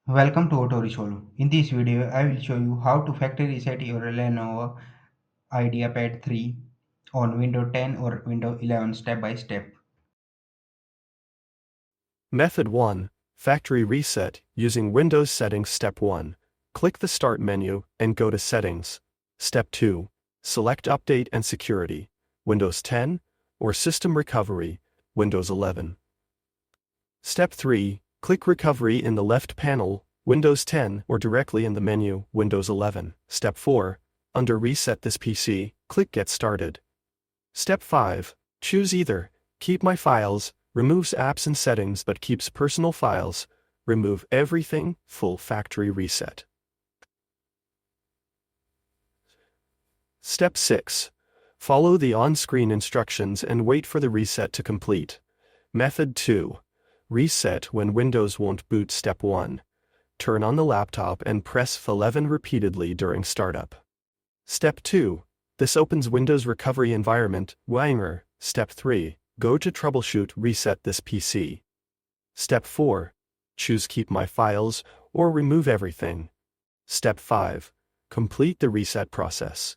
Welcome to Auto In this video, I will show you how to factory reset your Lenovo IdeaPad 3 on Windows 10 or Windows 11 step by step. Method 1. Factory Reset using Windows Settings. Step 1. Click the Start menu and go to Settings. Step 2. Select Update and Security, Windows 10, or System Recovery, Windows 11. Step 3. Click Recovery in the left panel, Windows 10, or directly in the menu, Windows 11. Step 4. Under Reset this PC, click Get Started. Step 5. Choose either Keep My Files, removes apps and settings but keeps personal files, remove everything, full factory reset. Step 6. Follow the on-screen instructions and wait for the reset to complete. Method 2. Reset when Windows won't boot. Step 1. Turn on the laptop and press F11 repeatedly during startup. Step 2. This opens Windows Recovery Environment, WINR. Step 3. Go to Troubleshoot, reset this PC. Step 4. Choose Keep My Files or remove everything. Step 5. Complete the reset process.